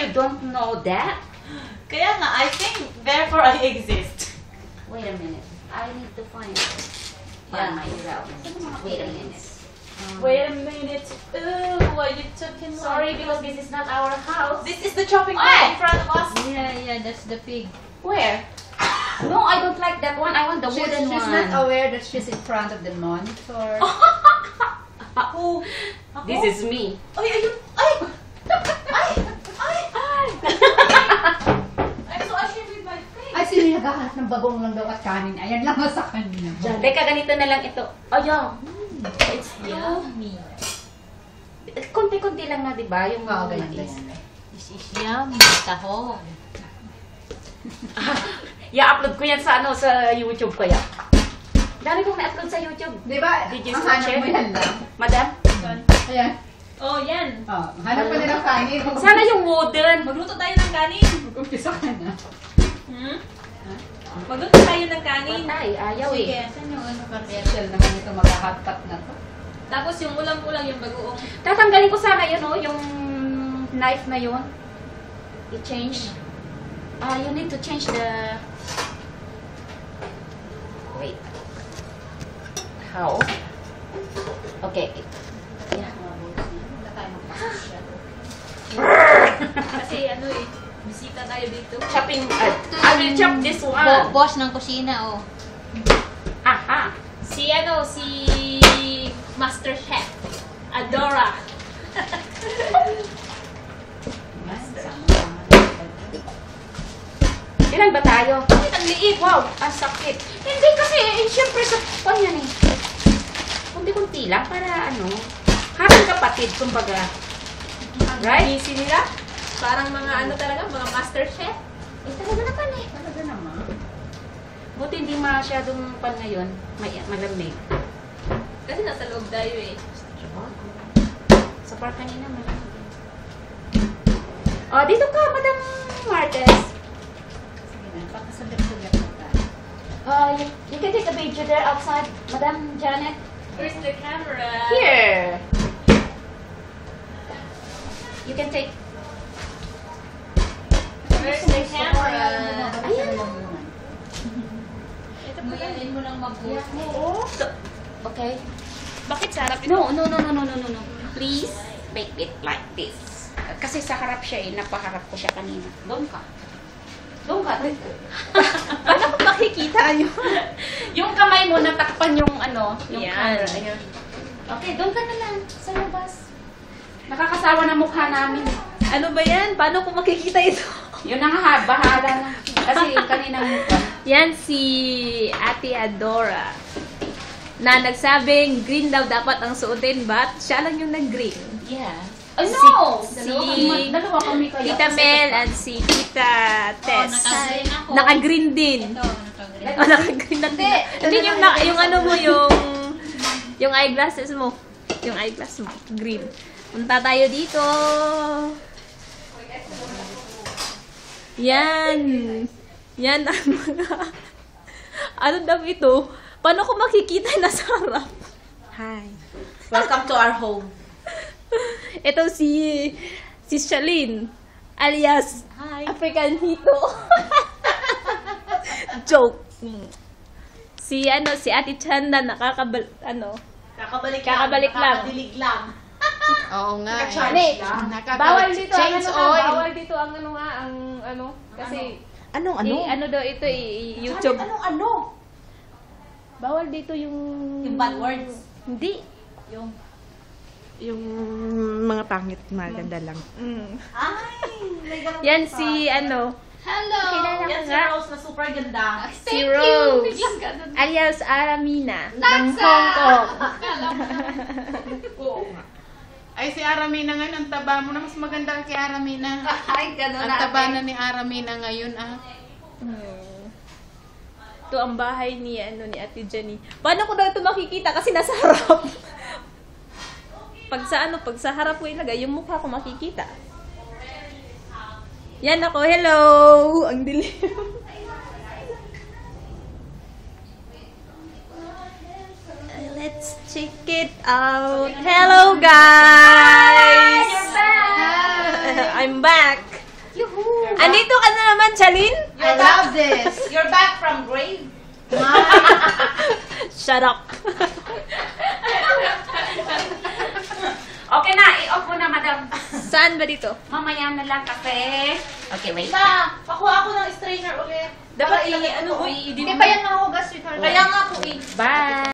You don't know that? Kaya nga, I think, therefore I exist. Wait a minute. I need to find it. Yeah. Wait a minute. Wait a minute. Ooh, why you talking Sorry, because this is not our house. This is the chopping board in front of us. Yeah, that's the pig. Where? No, I don't like that one. I want the wooden She's one. not aware that she's in front of the monitor. Who? This is me. Ay, ayun. Ay! Ay! I'm so ashamed with my face. Ay, sino yung naghahanap ng bagong lang daw at kanin? Ayan lang sa kanina. Teka, ganito na lang ito. Ayan. It's Yummy. konti-konti lang na, di ba? Yung Oo, mga ganyan. This is yummy. Tahong. I-upload ko yan sa sa YouTube ko yan. Dami kong na-upload sa YouTube. Di ba? Did you Ang watch hanap it? mo yan lang. Madam? Ayan. Oh, yan. Oh, hanap pa nila kanin. Sana yung wooden. Magluto tayo ng kanin. Mag-umpisa ka na. Hmm? Magluto tayo ng kanin. Patay, ayaw Sige. eh. Saan yung commercial naman ito mag-hotpot na to? Tapos yung ulam-ulam, yung bagoong. Tatanggalin ko sana yun, yung knife na yun. I-change. You need to change the... Wait. How? Okay. Yeah. Wala tayo magpasasya. Kasi bisita tayo dito. Chopping. I will chop this one. Boss ng kusina, oh. Aha. Si Master Chef. Adora. Ilan ba tayo? Ay, ang liit. Wow, ang sakit. Hindi kasi, syempre sa pan yan eh. Kunti-kunti lang para harang kapatid, kumbaga. Right? Busy nila. Parang mga talaga, mga Master Chef. Talaga naman eh. Talaga naman. Buti hindi masyadong pan ngayon. Malamig. Kasi nasa loob tayo eh. Sa park kanina malamig. Oh, dito ka, Madam Marquez. Sige na, pakasagad-sagad na tayo. You can take a video there outside, Madam Janet. Where's the camera? Here. You can take. Where's the camera? Ayan. Ito po yan mo lang mag-post. Okay. Bakit sarap ito? No. Please make it like this. Kasi sa harap siya eh. Napaharap ko siya kanina. Doon ka. Paano ko makikita yun? Yung kamay mo natakpan yung yung Yan. camera. Ayun. Okay, doon ka na lang. Sa labas. Nakakasawa na mukha namin. Ano ba yan? Paano ko makikita ito? Yun na nga, bahala na. Kasi kaninang mukha. Yan si Ate Adora. Na nagsabing green daw dapat ang suotin, but siya lang yung nag-green. Yeah. Ay, no! Dalawa kami kaya. Tita Mel and si Tita Tess. Naka-green din. Oh, naka-green na din. Hindi yung ano mo, yung eyeglasses mo. Yung eyeglass mo, green. Punta tayo dito. Yan. Yan ang mga... Ano daw ito? Paano ko makikita na sa harap? Hi. Welcome to our home. Ito si Shalene, alias African Hito. Joke. Si Ate Chanda kakabalik lang. Oo nga. Hindi. Bawal dito ang bawal dito ang kasi ano daw ito YouTube. Ano? Bawal dito yung bad words? Hindi. Yung mga pangit, maganda lang. Yan si Hello! Kilala Yan ka si nga? Rose na super ganda. Si Rose. Alias Aramina. Ng Hong Kong. Oo nga. Ay, si Aramina ngayon, ang taba mo na. Mas maganda kay Aramina. Ay, gano'n Ang taba na ni Aramina ngayon, Ito ang bahay ni Ate Jenny. Paano ko daw ito makikita? Kasi nasa harap. Pag sa harap ko ilagay, yung mukha ko makikita. Yan ako. Hello! Ang dilim. Let's check it out. Hello, guys! You're back! I'm back. Yuhu! Andito ka na naman, Chalin? I love this. You're back from grave. Shut up. Okay na, i-off mo na, madam. Saan ba dito? Mamaya na lang kape. Okay, wait. Ma, pakuha ako ng strainer ulit. Dapat Para ilagay ano ko. mo, i-edit Hindi pa yan mahugas, sweetheart. Kaya nga po eh. Bye!